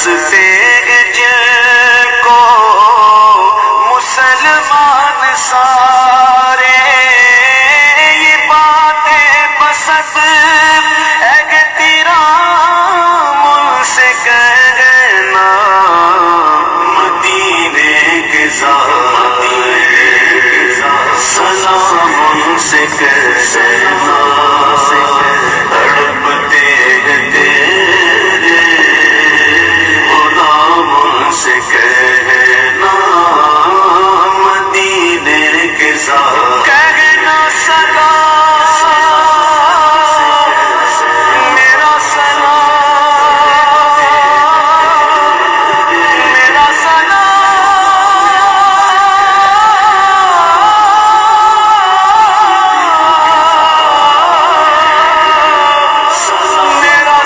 ہنستے جن کو مسلمان سارے، یہ باتیں پسند ہے کہ تیرا مل سے کہنا، مدینے کے زارے سلام ان سے کہنا، تڑپتے ہیں تیرے غلام ان سے کہنا، مدینے کے زارے کہنا سلام میرا سلام میرا سلام میرا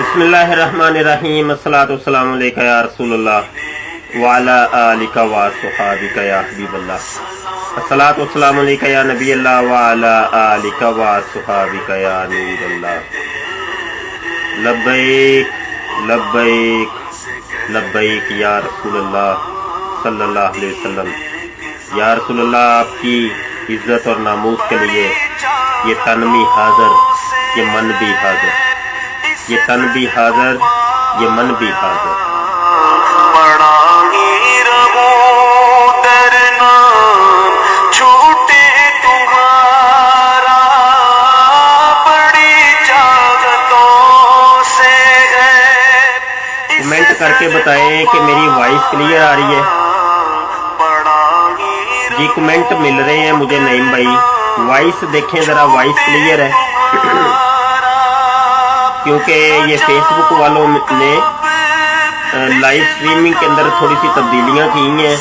بسم اللہ الرحمن الرحیم، الصلاۃ والسلام علیکہ یا رسول اللہ وعلی آلک وصحابک یا حبیب اللہ، الصلاۃ والسلام علیکہ یا نبی اللہ وعلی آلک وصحابک یا نور اللہ۔ لبیک لبیک لبیک یا رسول اللہ صلی اللہ علیہ وسلم۔ یا رسول اللہ، آپ کی عزت اور ناموس کے لیے یہ تن بھی حاضر، یہ من بھی حاضر، یہ تن بھی حاضر، یہ من بھی حاضر۔ پڑا ہی رہوں درنا چھوٹے تمہارا، بڑی چاہتوں سے ہے۔ کمنٹ کر کے بتائیں کہ میری وائس کلیئر آ رہی ہے؟ جی کمنٹ مل رہے ہیں مجھے نعیم بھائی، وائس دیکھیں ذرا، وائس کلیئر ہے؟ کیونکہ یہ فیس بک والوں نے لائیو سٹریمنگ کے اندر تھوڑی سی تبدیلیاں کی ہیں،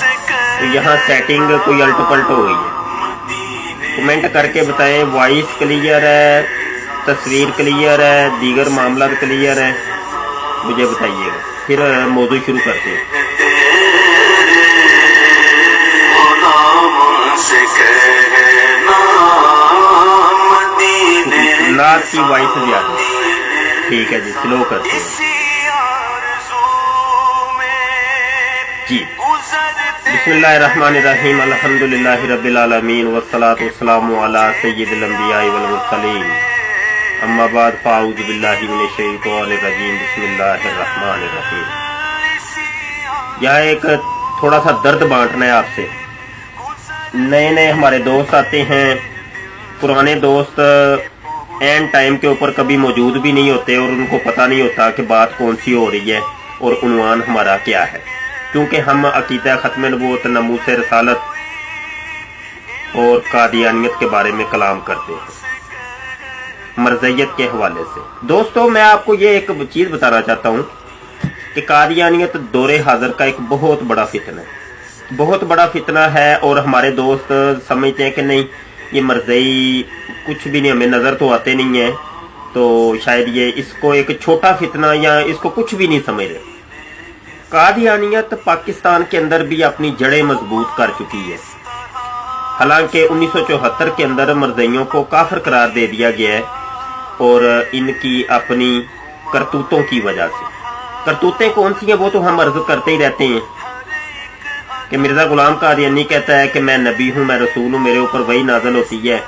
تو یہاں سیٹنگ کوئی الٹ پلٹ ہو گئی ہے۔ کمنٹ کر کے بتائیں وائس کلیئر ہے، تصویر کلیئر ہے، دیگر معاملات کلیئر ہے، مجھے بتائیے گا، پھر موضوع شروع کرتے ہیں۔ نعت کی وائس زیادہ، ٹھیک ہے جی، سلو کرتے ہیں جی۔ بسم اللہ الرحمن الرحیم، الحمدللہ رب العالمین، والصلاة والسلام علی سید الانبیاء والمرسلین، اما بعد فاعوذ باللہ من الشیطان الرجیم، بسم اللہ الرحمن الرحیم۔ یہاں ایک تھوڑا سا درد بانٹنا ہے آپ سے۔ نئے نئے ہمارے دوست آتے ہیں، پرانے دوست اینڈ ٹائم کے اوپر کبھی موجود بھی نہیں ہوتے، اور ان کو پتہ نہیں ہوتا کہ بات کون سی ہو رہی ہے اور عنوان ہمارا کیا ہے، کیونکہ ہم عقیدہ ختم نبوت، ناموس رسالت اور قادیانیت کے بارے میں کلام کرتے ہیں مرضیت کے حوالے سے۔ دوستو، میں آپ کو یہ ایک چیز بتانا چاہتا ہوں کہ قادیانیت دور حاضر کا ایک بہت بڑا فتنہ ہے، بہت بڑا فتنہ ہے، اور ہمارے دوست سمجھتے ہیں کہ نہیں یہ مرضی کچھ بھی نہیں، ہمیں نظر تو آتے نہیں ہیں، تو شاید یہ اس کو ایک چھوٹا فتنہ یا اس کو کچھ بھی نہیں سمجھ رہے۔ قادیانیت پاکستان کے اندر بھی اپنی جڑیں مضبوط کر چکی ہے، حالانکہ 1974 کے اندر مرزیوں کو کافر قرار دے دیا گیا ہے، اور ان کی اپنی کرتوتوں کی وجہ سے۔ کرتوتیں کون سی ہیں وہ تو ہم عرض کرتے ہی رہتے ہیں کہ مرزا غلام قادیانی کہتا ہے کہ میں نبی ہوں، میں رسول ہوں، میرے اوپر وحی نازل ہوتی ہے،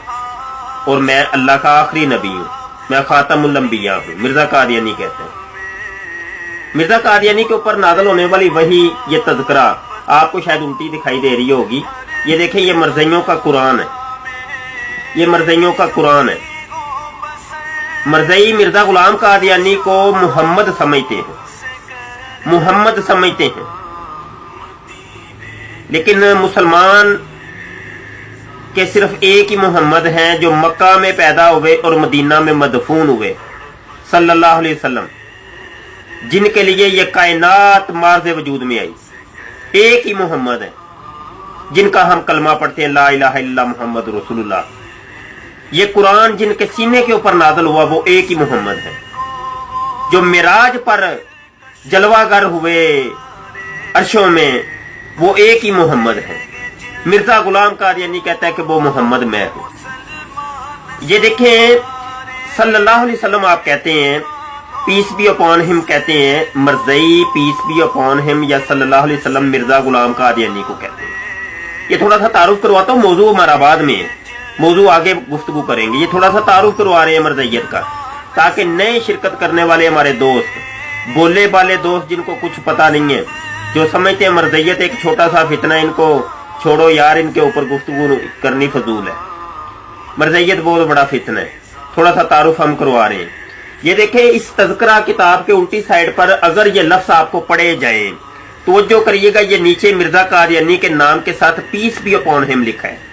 اور میں اللہ کا آخری نبی ہوں، میں خاتم الانبیاء ہوں، مرزا قادیانی کہتے ہیں۔ مرزا قادیانی کے اوپر نازل ہونے والی وحی، یہ تذکرہ آپ کو شاید الٹی دکھائی دے رہی ہوگی۔ یہ دیکھیں، یہ مرزیوں کا قرآن ہے، یہ مرزیوں کا قرآن ہے۔ مرزئی مرزا غلام قادیانی کو محمد سمجھتے ہیں، محمد سمجھتے ہیں، لیکن مسلمان کہ صرف ایک ہی محمد ہیں جو مکہ میں پیدا ہوئے اور مدینہ میں مدفون ہوئے، صلی اللہ علیہ وسلم، جن کے لیے یہ کائنات مارز وجود میں آئی۔ ایک ہی محمد ہے جن کا ہم کلمہ پڑھتے ہیں، لا الہ الا اللہ محمد رسول اللہ۔ یہ قرآن جن کے سینے کے اوپر نازل ہوا وہ ایک ہی محمد ہے، جو معراج پر जलवागर हुए अर्शों में, वो एक ही मोहम्मद है। मिर्जा गुलाम कादियानी कहता है कि वो मोहम्मद मैं हूं। ये देखें, सल्लल्लाहु अलैहि वसल्लम आप कहते हैं, पीस बी अपॉन हिम कहते हैं, मरज़ई पीस बी अपॉन हिम या सल्लल्लाहु अलैहि वसल्लम मिर्जा गुलाम कादियानी को कहते हैं। ये थोड़ा सा तारुफ करवाता हूँ, मौजू हमारा बाद में है, मौजू आगे गुफ्तगू करेंगे। ये थोड़ा सा तारुफ करवा रहे हैं मरज़इयत का, ताकि नए शिरकत करने वाले हमारे दोस्त, बोले वाले दोस्त जिनको कुछ पता नहीं है, जो समझते हैं मरज़इयत एक छोटा सा फितना, इनको छोड़ो यार, इनके ऊपर गुफ्तगू करनी फजूल है। मरज़इयत बहुत बड़ा फितना है। थोड़ा सा तारुफ हम करवा रहे हैं। ये देखें, इस तज़किरा किताब के उल्टी साइड पर अगर ये लफ्ज आपको पढ़े जाए तो जो करिएगा, ये नीचे मिर्जा कादियानी के नाम के साथ पीस बी अपॉन हिम लिखा है।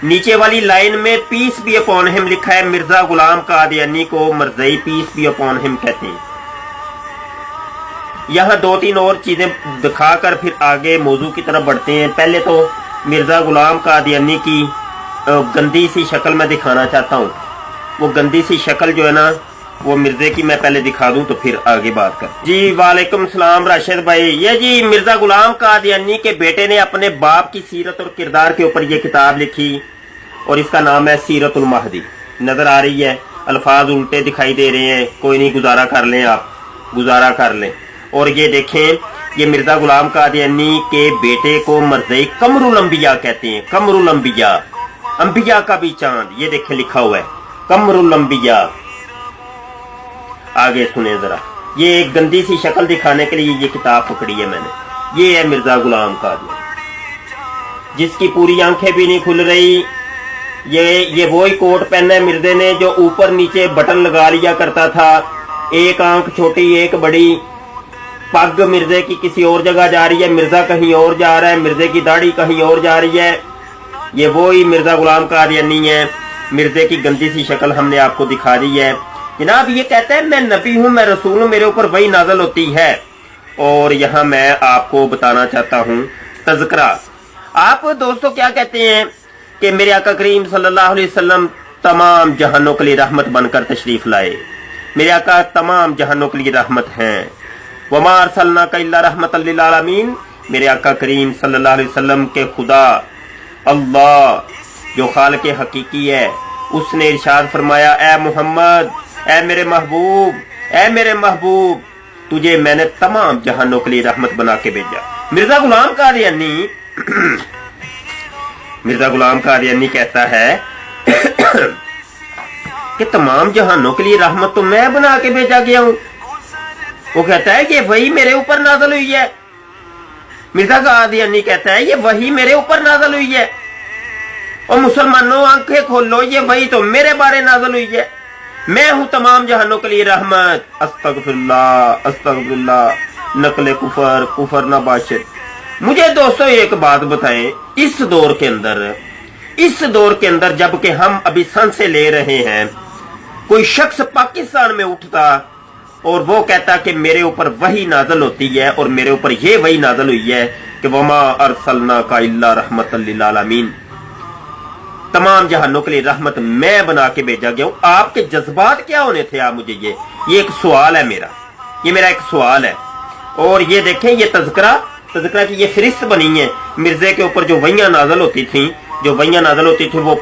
नीचे वाली लाइन में पीस बी अपॉन हिम लिखा है। मिर्जा गुलाम कादियानी को मरज़ई पीस बी अपॉन हिम कहते हैं। यहां दो तीन और चीजें दिखाकर फिर आगे मौजू की तरफ बढ़ते हैं। पहले तो मिर्जा गुलाम कादियानी की गंदी सी शक्ल मैं दिखाना चाहता हूँ। वो गंदी सी शक्ल जो है ना, वो मिर्जे की मैं पहले दिखा दूं तो फिर आगे बात कर। जी वालेकुम सलाम राशिद भाई। ये जी मिर्जा गुलाम कादियानी के बेटे ने अपने बाप की सीरत और किरदार के ऊपर ये किताब लिखी और इसका नाम है सीरतुल महदी। नजर आ रही है, अल्फाज उल्टे दिखाई दे रहे हैं, कोई नहीं, गुजारा कर लें, आप गुजारा कर लें। और ये देखें, ये मिर्जा गुलाम कादियानी के बेटे को मरज़ई कमरुल अंबिया कहते हैं। कमरुल अंबिया, अंबिया का भी चांद, ये देखें लिखा हुआ है कमरुल अंबिया। आगे सुने जरा, ये एक गंदी सी शक्ल दिखाने के लिए ये किताब पकड़ी है मैंने। ये है मिर्जा गुलाम कादियानी, जिसकी पूरी आंखें भी नहीं खुल रही। ये वही कोट पहना है मिर्जे ने जो ऊपर नीचे बटन लगा लिया करता था, एक आंख छोटी एक बड़ी। पग मिर्जे की किसी और जगह जा रही है, मिर्जा कहीं और जा रहा है, मिर्जे की दाढ़ी कहीं और जा रही है। ये वही मिर्जा गुलाम कादियानी है। मिर्जे की गंदी सी शक्ल हमने आपको दिखा दी है। जनाब ये कहता है मैं नबी हूं, मैं रसूल हूं, मेरे ऊपर वही नाजल होती है। और यहां मैं आपको बताना चाहता हूं तज़किरा। आप दोस्तों क्या कहते हैं कि मेरे आका करीम सल्लल्लाहु अलैहि वसल्लम तमाम जहानों के लिए रहमत बनकर तशरीफ लाए। मेरे आका तमाम जहानों के लिए रहमत हैं। वमा अरसलनाका इल्ला रहमतल लिल आलमीन। मेरे आका करीम सल्लल्लाहु अलैहि वसल्लम के खुदा अल्लाह जो खालिक हकीकी है, उसने इरशाद फरमाया, ए मोहम्मद, ए मेरे महबूब, ए मेरे महबूब, तुझे मैंने तमाम जहानों के लिए रहमत बना के भेजा। मिर्जा गुलाम कादियानी मिर्जा गुलाम कादियानी कहता है कि तमाम जहानों के लिए रहमत तो मैं बना के भेजा गया हूं। वो कहता है कि वही मेरे ऊपर नाज़िल हुई है। मिर्जा कादियानी कहता है ये वही मेरे ऊपर नाज़िल हुई है। और मुसलमानों आंखें खोलो, ये वही तो मेरे बारे नाज़िल हुई है। मैं हूं तमाम जहानों के लिए रहमत। अस्तगफिरुल्लाह अस्तगफिरुल्लाह, नकले कुफर, कुफर ना बाशिद। मुझे दोस्तों एक बात बताएं, इस दौर के अंदर जबकि हम अभी सांसें ले रहे हैं, कोई शख्स पाकिस्तान में उठता और वो कहता कि मेरे ऊपर वही नाज़िल होती है और मेरे ऊपर ये वही नाज़िल हुई है कि वमा अरसलनाका इल्ला रहमतल लिल आलमीन, तमाम जहानों के लिए रहमत मैं बना के भेजा गया हूं। आपके जज्बात क्या होने थे? आप मुझे ये एक सवाल है मेरा, ये मेरा एक सवाल है। और ये देखें, ये तज़किरा की ये फहरिस्त बनी है मिर्जे के ऊपर। जो वहियां नाज़िल होती थी, वो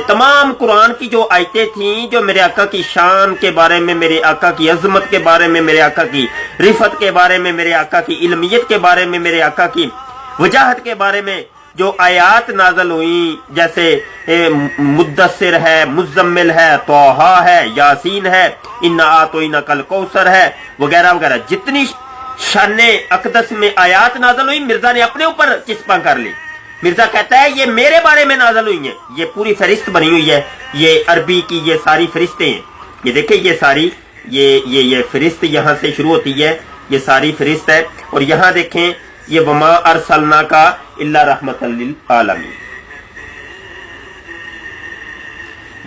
तमाम कुरान की जो आयतें थी, जो मेरे आका की शान के बारे में, मेरे आका की अजमत के बारे में, मेरे आका की रिफत के बारे में, मेरे आका की इल्मियत के बारे में, मेरे आका की वजाहत के बारे में जो आयात नाज़िल हुई, जैसे मुद्दस्सिर है, मुज़म्मिल है, तौहा है, यासीन है, इन्ना आतोइना कल कौसर है, वगैरह वगैरह, जितनी शाने अकदस में आयात नाज़िल हुई, मिर्जा ने अपने ऊपर चिस्पा कर ली। मिर्जा कहता है ये मेरे बारे में नाज़िल हुई है। ये पूरी फहरिस्त बनी हुई है, ये अरबी की ये सारी फहरिस्तें हैं। ये देखिए, ये सारी ये फहरिस्त यहाँ से शुरू होती है, ये सारी फहरिस्त है। और यहाँ देखें, ये वमा अरसलनाका इल्ला रहमतल लिल आलमीन।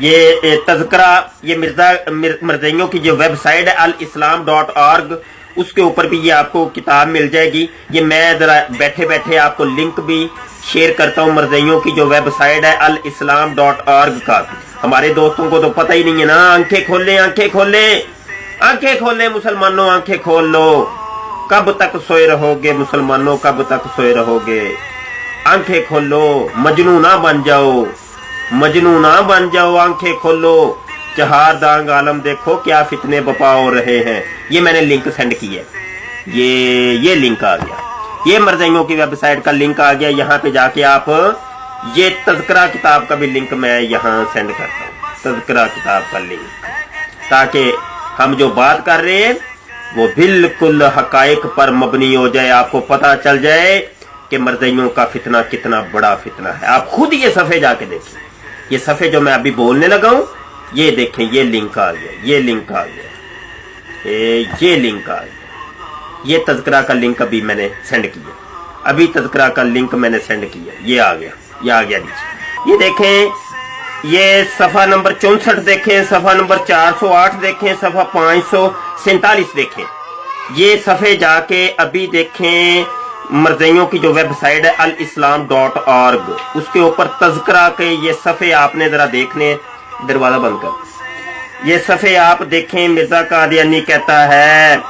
ये तज़किरा, ये मरज़इयों की जो वेबसाइट है alislam.org, उसके ऊपर भी ये आपको किताब मिल जाएगी। ये मैं जरा बैठे बैठे आपको लिंक भी शेयर करता हूँ मरज़इयों की जो वेबसाइट है alislam.org का। हमारे दोस्तों को तो पता ही नहीं है ना। आंखें खोल ले, आंखें खोल ले, आंखें खोल ले मुसलमानों, आंखें खोल लो। कब तक सोए रहोगे मुसलमानों, कब तक सोए रहोगे? आंखें खोलो, मजनू ना बन जाओ, मजनू ना बन जाओ, आंखें खोलो। चहार दांग आलम देखो क्या फितने बपा हो रहे हैं। ये मैंने लिंक सेंड किया, ये लिंक आ गया, ये मरज़इयों की वेबसाइट का लिंक आ गया। यहाँ पे जाके आप ये तज़किरा किताब का भी लिंक मैं यहाँ सेंड करता हूँ, तज़किरा किताब का लिंक, ताकि हम जो बात कर रहे हैं वो बिल्कुल हकायक पर मबनी हो जाए, आपको पता चल जाए कि मरज़इयों का फितना कितना बड़ा फितना है। आप खुद ये सफ़े जाके देखें, ये सफ़े जो मैं अभी बोलने लगा हूँ, ये देखें, ये लिंक आ गया, ये लिंक आ गया, ये लिंक आ गया। ये तज़किरा का लिंक अभी मैंने सेंड किया, अभी तज़किरा का लिंक मैंने सेंड किया, ये आ गया, ये आ गया नीचे। ये देखें, ये सफ़ा नंबर 64 देखें, सफ़ा नंबर 408 देखें, सफ़ा 547 देखें। ये सफ़े जाके अभी देखें, मरज़इयों की जो वेबसाइट है alislam.org, उसके ऊपर तज़किरा के ये सफ़े आपने ज़रा देखने, दरवाज़ा बंद कर, ये सफ़े आप देखें। मिर्ज़ा कादियानी कहता है,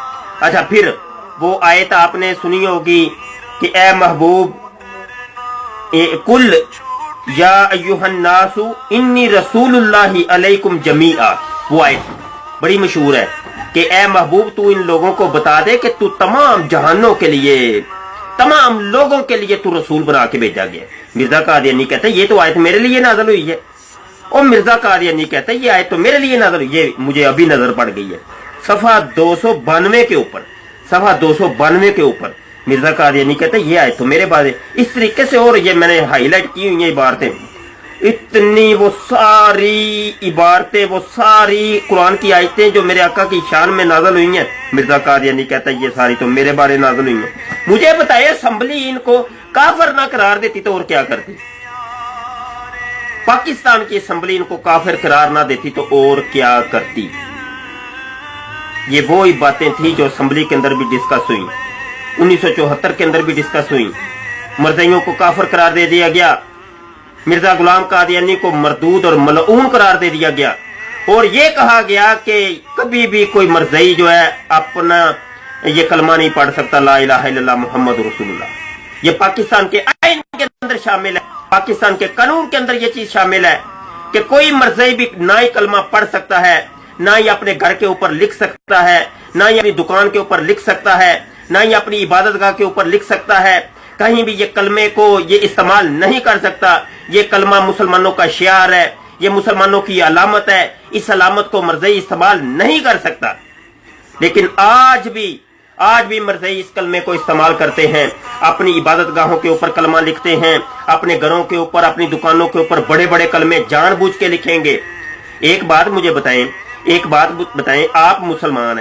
अच्छा फिर वो आयत आपने सुनी होगी कि ए महबूब कुल या अय्युहन्नासु इन्नी रसूलुल्लाहि अलैकुम जमीआ, वो आयत बड़ी मशहूर है कि ए महबूब तू इन लोगों को बता दे कि तू तमाम जहानों के लिए, तमाम लोगों के लिए तू रसूल बना के भेजा गया। मिर्ज़ा कादियानी कहता है ये तो आयत मेरे लिए नाज़िल हुई है। और मिर्ज़ा कादियानी कहता है ये आयत तो मेरे लिए नाज़िल हुई, ये मुझे अभी नजर पड़ गई है। सफ़ा 292 के ऊपर, सफ़ा 292 के ऊपर मिर्ज़ा कादियानी कहता है ये आयत तो मेरे बारे इस तरीके से, और ये मैंने हाईलाइट की हुई है इबारतें, इतनी वो सारी इबारतें, वो सारी कुरान की आयतें जो मेरे आका की शान में नाज़िल हुई हैं, मिर्ज़ा कादियानी कहता है ये सारी तो मेरे बारे नाज़िल हुई हैं। मुझे बताइए, असम्बली इनको काफिर ना करार देती तो और क्या करती? पाकिस्तान की असम्बली इनको काफिर करार ना देती तो और क्या करती? ये वो ही बातें थी जो असम्बली के अंदर भी डिस्कस हुई, 1974 के अंदर भी डिस्कस हुई। मरज़इयों को काफिर करार दे दिया गया, मिर्जा गुलाम कादियानी को मरदूद और मलऊन करार दे दिया गया, और ये कहा गया कि कभी भी कोई मरज़ई जो है अपना ये कलमा नहीं पढ़ सकता, ला इलाहा इल्लल्लाह मुहम्मद रसूलुल्लाह। ये पाकिस्तान के आईन के अंदर शामिल है, पाकिस्तान के कानून के अंदर ये चीज शामिल है कि कोई मरज़ई भी ना ही कलमा पढ़ सकता है, ना ही अपने घर के ऊपर लिख सकता है, ना ही अपनी दुकान के ऊपर लिख सकता है, ना ही अपनी इबादतगाह के ऊपर लिख सकता है। कहीं भी ये कलमे को ये इस्तेमाल नहीं कर सकता। ये कलमा मुसलमानों का शियार है, ये मुसलमानों की अलामत है, इस अलामत को मरज़ई इस्तेमाल नहीं कर सकता। लेकिन आज भी मरज़ई इस कलमे को इस्तेमाल करते हैं, अपनी इबादत गाहों के ऊपर कलमा लिखते हैं, अपने घरों के ऊपर, अपनी दुकानों के ऊपर बड़े बड़े कलमे जानबूझ के लिखेंगे। एक बात मुझे बताएं, आप मुसलमान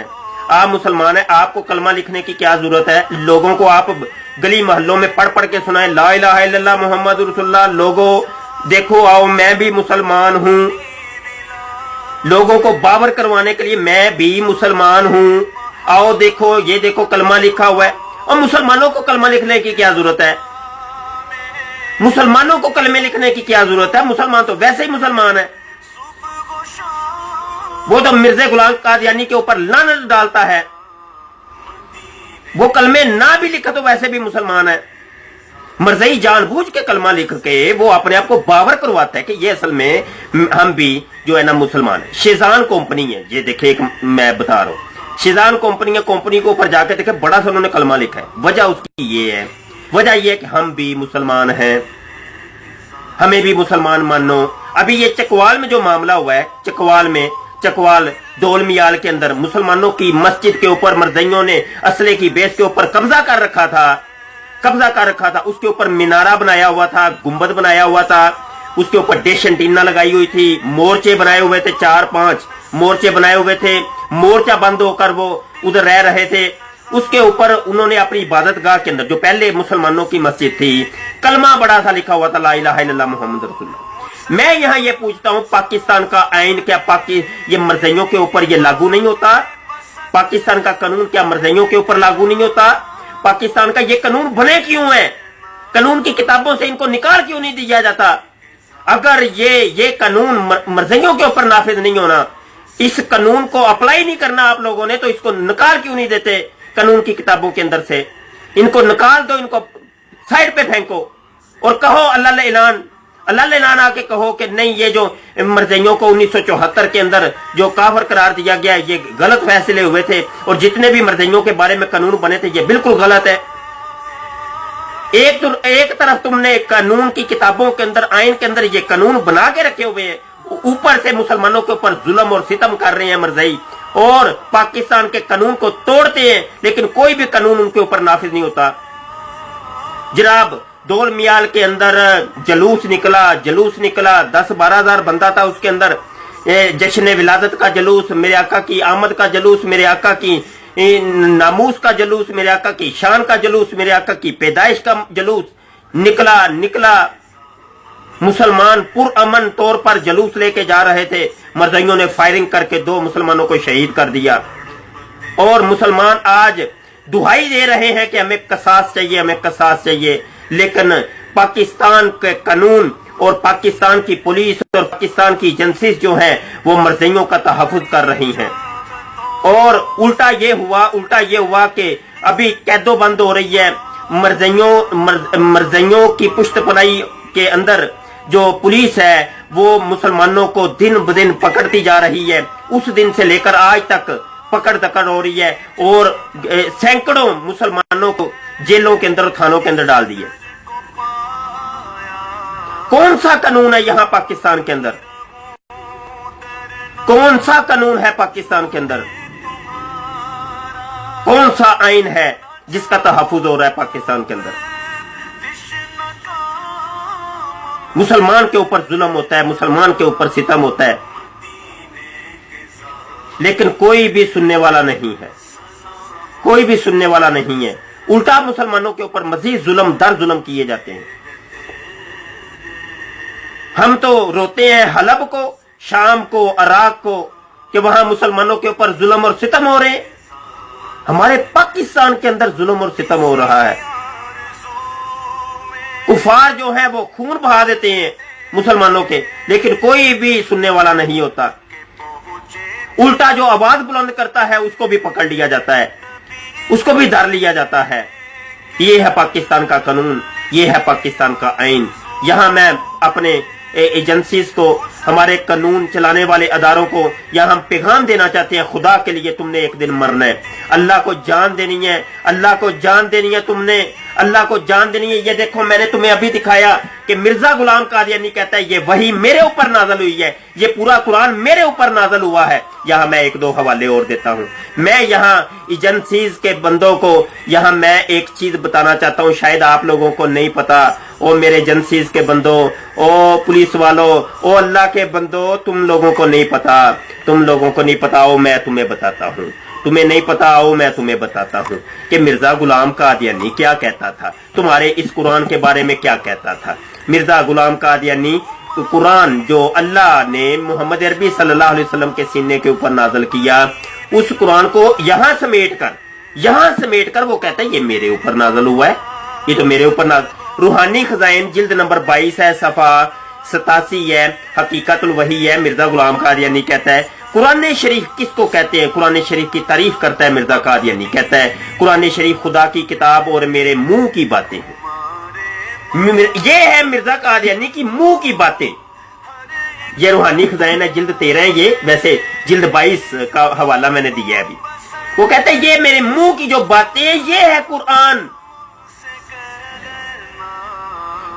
हैं, आपको कलमा लिखने की क्या जरूरत है? लोगों को आप गली मोहल्लों में पढ़ पढ़ के सुनाएं, ला इलाहा इल्लल्लाह मुहम्मद रसूलुल्लाह, लोगों देखो आओ मैं भी मुसलमान हूं। लोगों को बावर करवाने के लिए मैं भी मुसलमान हूं, आओ देखो, ये देखो कलमा लिखा हुआ है। और मुसलमानों को कलमा लिखने की क्या जरूरत है? मुसलमानों को कलमे लिखने की क्या जरूरत है? मुसलमान तो वैसे ही मुसलमान है। वो तो मिर्ज़ा गुलाम कादियानी के ऊपर लानत डालता है, वो कलमे ना भी लिखा तो वैसे भी मुसलमान है। मरज़ई जानबूझ के कलमा लिख के वो अपने आप को बावर करवाता है कि ये असल में हम भी जो है ना मुसलमान है। शेजान कंपनी है, ये देखे, एक मैं बता रहा हूं, शेजान कंपनी है, कंपनी के ऊपर जाके देखे बड़ा सा उन्होंने कलमा लिखा है। वजह उसकी ये है, वजह ये है कि हम भी मुसलमान हैं, हमें भी मुसलमान मानो। अभी ये चकवाल में जो मामला हुआ है, चकवाल दोल मियाल के अंदर मुसलमानों की मस्जिद के ऊपर मरज़इयों ने असले की बेस के ऊपर कब्जा कर रखा था। उसके ऊपर मीनारा बनाया हुआ था, गुंबद बनाया हुआ था, उसके ऊपर डिश एंटीना लगाई हुई थी, मोर्चे बनाए हुए थे, 4-5 मोर्चे बनाए हुए थे, मोर्चा बंद होकर वो उधर रह रहे थे। उसके ऊपर उन्होंने अपनी इबादत गाह के अंदर, जो पहले मुसलमानों की मस्जिद थी, कलमा बड़ा सा लिखा हुआ था, ला इलाहा इल्लल्लाह मुहम्मद रसूलुल्लाह। मैं यहां ये पूछता हूं, पाकिस्तान का आईन क्या ये मरज़इयों के ऊपर ये लागू नहीं होता? पाकिस्तान का कानून क्या मरज़इयों के ऊपर लागू नहीं होता? पाकिस्तान का ये कानून बने क्यों है? कानून की किताबों से इनको निकाल क्यों नहीं दिया जाता? अगर ये कानून मर्जियों के ऊपर नाफिज नहीं होना, इस कानून को अप्लाई नहीं करना आप लोगों ने, तो इसको निकाल क्यों नहीं देते कानून की किताबों के अंदर से? इनको निकाल दो, इनको साइड पे फेंको और कहो अल्लाह ऐलान आके कहो कि नहीं, ये जो मर्जियों को 1974 के अंदर जो काफिर करार दिया गया, ये गलत फैसले हुए थे और जितने भी मर्जियों के बारे में कानून बने थे ये बिल्कुल गलत है। एक तरफ तुमने कानून की किताबों के अंदर, आइन के अंदर ये कानून बना के रखे हुए हैं, ऊपर से मुसलमानों के ऊपर जुल्म और सितम कर रहे हैं मर्ज़ई, और पाकिस्तान के कानून को तोड़ते हैं, लेकिन कोई भी कानून उनके ऊपर नाफिज नहीं होता। जनाब डोल मियाल के अंदर जुलूस निकला 10-12 हजार बंदा था उसके अंदर। जश्न विलादत का जुलूस, मेरे आका की आमद का जुलूस, मेरे आका की नामूस का जुलूस, मेरे आका की शान का जुलूस, मेरे आका की पैदाइश का जुलूस निकला। मुसलमान पुरअमन तौर पर जुलूस लेके जा रहे थे, मर्जियों ने फायरिंग करके 2 मुसलमानों को शहीद कर दिया। और मुसलमान आज दुहाई दे रहे हैं कि हमें कसास चाहिए, लेकिन पाकिस्तान के कानून और पाकिस्तान की पुलिस और पाकिस्तान की एजेंसीज जो हैं वो मर्जियों का तहफ़्फ़ुज़ कर रही हैं। और उल्टा ये हुआ कि अभी कैदोबंद हो रही है। मर्जियों की पुश्तपनाही के अंदर जो पुलिस है वो मुसलमानों को दिन ब दिन पकड़ती जा रही है। उस दिन से लेकर आज तक पकड़ दकड़ हो रही है और सैकड़ों मुसलमानों को जेलों के अंदर, थानों के अंदर डाल दिए। कौन सा कानून है यहाँ पाकिस्तान के अंदर? कौन सा कानून है पाकिस्तान के अंदर? कौन सा आइन है जिसका तहफ़्फ़ुज़ हो रहा है पाकिस्तान के अंदर? मुसलमान के ऊपर जुल्म होता है, मुसलमान के ऊपर सितम होता है, लेकिन कोई भी सुनने वाला नहीं है, कोई भी सुनने वाला नहीं है। उल्टा मुसलमानों के ऊपर मजीद जुल्म दर जुल्म किए जाते हैं। हम तो रोते हैं हलब को, शाम को, अराक को कि वहां मुसलमानों के ऊपर जुल्म और सितम हो रहे हैं। हमारे पाकिस्तान के अंदर जुल्म और सितम हो रहा है। कुफार जो है वो खून बहा देते हैं मुसलमानों के, लेकिन कोई भी सुनने वाला नहीं होता। उल्टा जो आवाज बुलंद करता है उसको भी पकड़ लिया जाता है, उसको भी धर लिया जाता है। ये है पाकिस्तान का कानून, ये है पाकिस्तान का आइन। यहां मैं अपने एजेंसीज को, हमारे कानून चलाने वाले अदारों को यहाँ हम पैगाम देना चाहते हैं, खुदा के लिए तुमने एक दिन मरना है, अल्लाह को जान देनी है, अल्लाह को जान देनी है, तुमने अल्लाह को जान देनी है। ये देखो मैंने तुम्हें अभी दिखाया कि मिर्जा गुलाम कादियानी कहता है ये वही मेरे ऊपर नाजल हुई है, ये पूरा कुरान मेरे ऊपर नाजल हुआ है। यहाँ मैं 1-2 हवाले और देता हूँ। मैं यहाँ एजेंसीज के बंदों को यहाँ मैं एक चीज बताना चाहता हूँ, शायद आप लोगों को नहीं पता। ओ मेरे एजेंसीज के बंदों, ओ पुलिस वालों, ओ अल्लाह के बंदो, तुम लोगों को नहीं पता, ओ मैं तुम्हें बताता हूँ। तुम्हें नहीं पता, आओ मैं तुम्हें बताता हूँ कि मिर्जा गुलाम कादियानी क्या कहता था, तुम्हारे इस कुरान के बारे में क्या कहता था। मिर्जा गुलाम कादियानी कुरान जो अल्लाह ने मोहम्मद अरबी सल्लल्लाहु अलैहि वसल्लम के सीने के ऊपर नाज़िल किया, उस कुरान को यहाँ समेट कर वो कहता है ये मेरे ऊपर नाज़िल हुआ है, ये तो मेरे ऊपर नाज़िल। रूहानी खजाइन जिल्द नंबर 22 है, सफा 87 है, हकीकतुल वही है। मिर्जा गुलाम कादियानी कहता है कुरान शरीफ किसको कहते हैं? कुरान शरीफ की तारीफ करता है मिर्जा कादियानी, कहता है कुरान शरीफ खुदा की किताब और मेरे मुंह की बातें हैं। ये है मिर्जा कादियानी की मुंह की बातें। ये रूहानी खजाइन है, जिल्द 13 है, ये वैसे जिल्द 22 का हवाला मैंने दिया है अभी। वो कहते हैं ये मेरे मुंह की जो बातें, ये है कुरान।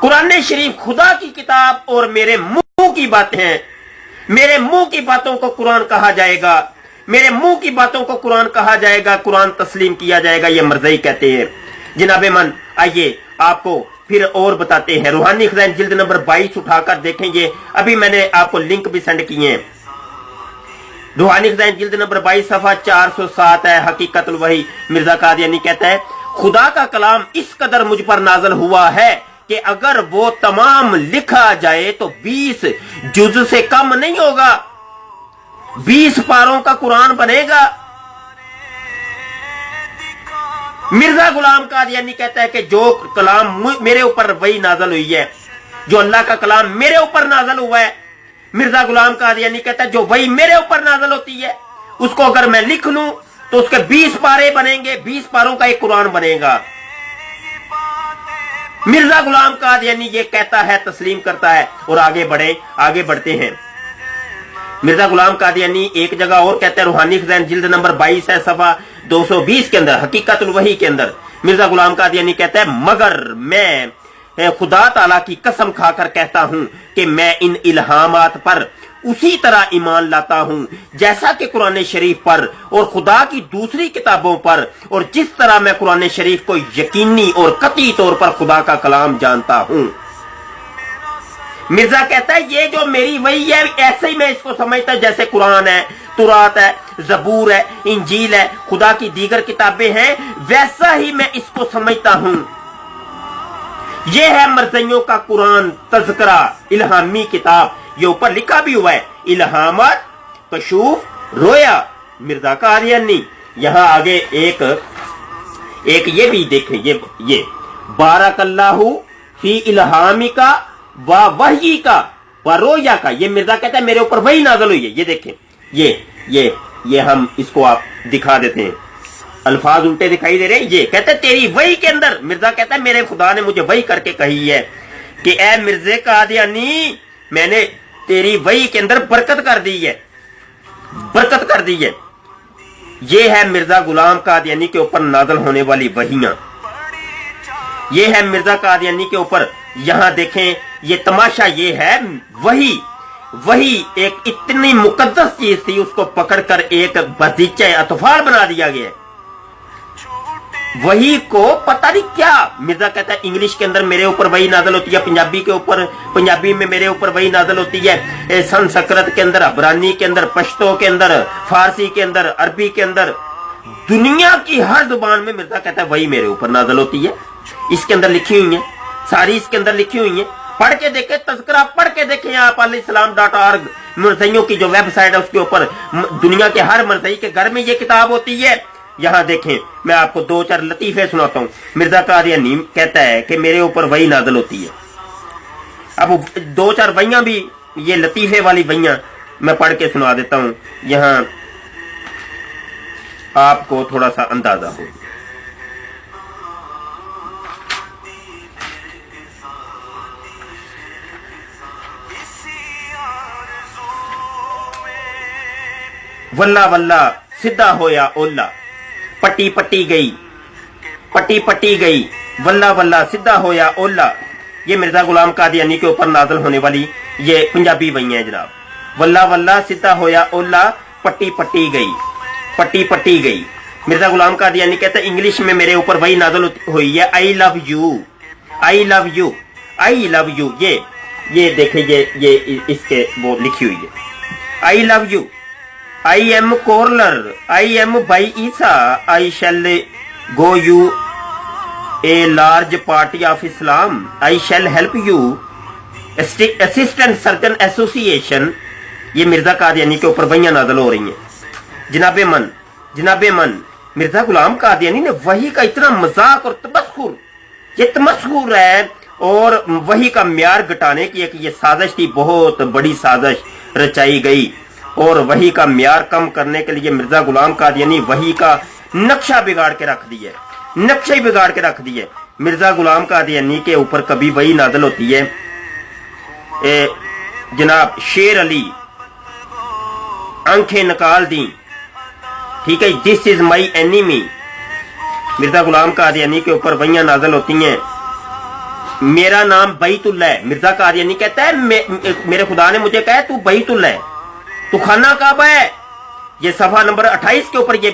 कुरान शरीफ खुदा की किताब और मेरे मुंह की बातें हैं। मेरे मुंह की बातों को कुरान कहा जाएगा, मेरे मुंह की बातों को कुरान कहा जाएगा, कुरान तस्लीम किया जाएगा, ये मर्ज़ई कहते हैं। जनाबे मन, आइए आपको फिर और बताते हैं। रूहानी खजाइन जिल्द नंबर 22 उठाकर देखेंगे, अभी मैंने आपको लिंक भी सेंड किए हैं। रूहानी खजाइन जिल्द नंबर 22 सफा 407 है, हकीकतुल वही। मिर्जा कादियानी कहता है खुदा का कलाम इस कदर मुझ पर नाज़िल हुआ है कि अगर वो तमाम लिखा जाए तो 20 जुज से कम नहीं होगा, 20 पारों का कुरान बनेगा। मिर्जा गुलाम कादियानी कहता है कि जो कलाम मेरे ऊपर वही नाज़िल हुई है, जो अल्लाह का कलाम मेरे ऊपर नाजल हुआ है, मिर्जा गुलाम कादियानी कहता है जो वही मेरे ऊपर नाजल होती है उसको अगर मैं लिख लूं तो उसके 20 पारे बनेंगे, 20 पारों का एक कुरान बनेगा। मिर्जा गुलाम कादियानी ये कहता है, तस्लीम करता है और आगे बढ़ते हैं। मिर्जा गुलाम कादियानी एक जगह और कहते हैं, रूहानी खजान जिल्द नंबर 22 है, सफा 220 के अंदर, हकीकतुल वही के अंदर मिर्जा गुलाम कादियानी कहता है मगर मैं खुदा ताला की कसम खाकर कहता हूं कि मैं इन इल्हामात पर उसी तरह ईमान लाता हूं जैसा कि कुरान शरीफ पर और खुदा की दूसरी किताबों पर, और जिस तरह मैं कुरान शरीफ को यकीनी और कतई तौर पर खुदा का कलाम जानता हूं। मिर्जा कहता है ये जो मेरी वही है ऐसे ही मैं इसको समझता जैसे कुरान है, तुरात है, जबूर है, इंजील है, खुदा की दीगर किताबें हैं, वैसा ही मैं इसको समझता हूं। ये है मरज़इयों का कुरान, तज़किरा, इल्हामी किताब। ये ऊपर लिखा भी हुआ है इल्हामात, कशूफ, रोया, मिर्जा कादियानी। यहां आगे एक ये भी देखें, ये बारकल्लाहु फी इल्हामिका व वही का व रोया का, ये मिर्जा कहता है मेरे ऊपर वही नाज़िल हुई है। ये देखें, ये हम इसको आप दिखा देते हैं, अल्फाज उल्टे दिखाई दे रहे हैं। ये कहता है तेरी वही के अंदर, मिर्जा कहता है मेरे खुदा ने मुझे वही करके कही है कि ए मिर्जे कादियानी मैंने तेरी वही के अंदर बरकत कर दी है। ये है मिर्जा गुलाम कादियानी के ऊपर नाज़िल होने वाली वहियां। ये है मिर्जा कादियानी के ऊपर, यहां देखें ये तमाशा, ये है वही एक इतनी मुकद्दस चीज थी, उसको पकड़कर एक बगीचा अतफाल बना दिया गया। वही को पता नहीं क्या, मिर्जा कहता है इंग्लिश के अंदर मेरे ऊपर वही नाज़िल होती है, पंजाबी में मेरे ऊपर वही नाज़िल होती है, संस्कृत के अंदर, अबरानी के अंदर, पश्तो के अंदर, फारसी के अंदर, अरबी के अंदर, दुनिया की हर जुबान में मिर्जा कहता है वही मेरे ऊपर नाज़िल होती है। इसके अंदर लिखी हुई है सारी, इसके अंदर लिखी हुई है। पढ़ के देखे, तज़किरा पढ़ के देखें आप alislam.org मरज़इयों की जो वेबसाइट है उसके ऊपर दुनिया के हर मरज़ई के घर में ये किताब होती है। यहां देखें, मैं आपको 2-4 लतीफे सुनाता हूं। मिर्जा कादियानी कहता है कि मेरे ऊपर वही नाज़िल होती है। अब 2-4 वहियां भी, ये लतीफे वाली वहियां मैं पढ़ के सुना देता हूं, यहां आपको थोड़ा सा अंदाजा हो। वल्ला वल्ला सीधा होया ओला, पट्टी पट्टी गई, वल्ला वल्ला सीधा होया ओला। ये मिर्जा गुलाम कादियानी के ऊपर नाज़िल होने वाली ये पंजाबी वही है जनाब। वल्ला वल्ला सीधा होया ओला, पट्टी पट्टी गई। मिर्जा गुलाम कादियानी कहता है इंग्लिश में मेरे ऊपर वही नाज़िल हुई है, आई लव यू। ये देखे, ये इसके वो लिखी हुई है, I love you, I am Corler, I am by Isa, I shall go you a large party of Islam, I shall help you, Assistant Surgeon Association। ये मिर्जा कादियानी के ऊपर वहियां नाज़िल हो रही हैं। जनाबे मन मिर्जा गुलाम कादियानी ने वही का इतना मजाक और तमस्खुर है, और वही का म्यार घटाने की एक ये साजिश थी, बहुत बड़ी साजिश रचाई गई, और वही का म्यार कम करने के लिए मिर्जा गुलाम कादियानी वही का नक्शा बिगाड़ के रख दिए। मिर्जा गुलाम कादियानी के ऊपर कभी वही नाज़िल होती है, जनाब शेर अली आंखें निकाल दी, ठीक है, this is my enemy. Mirza Ghulam Qadiani के ऊपर वहियां नाज़िल होती हैं, मेरा नाम बैतुल्लाह है। मिर्जा कादियानी कहता है मेरे खुदा ने मुझे कहा तू बैतुल्लाह है, तू खाना काबा है। ये सफा नंबर 28 के ऊपर ये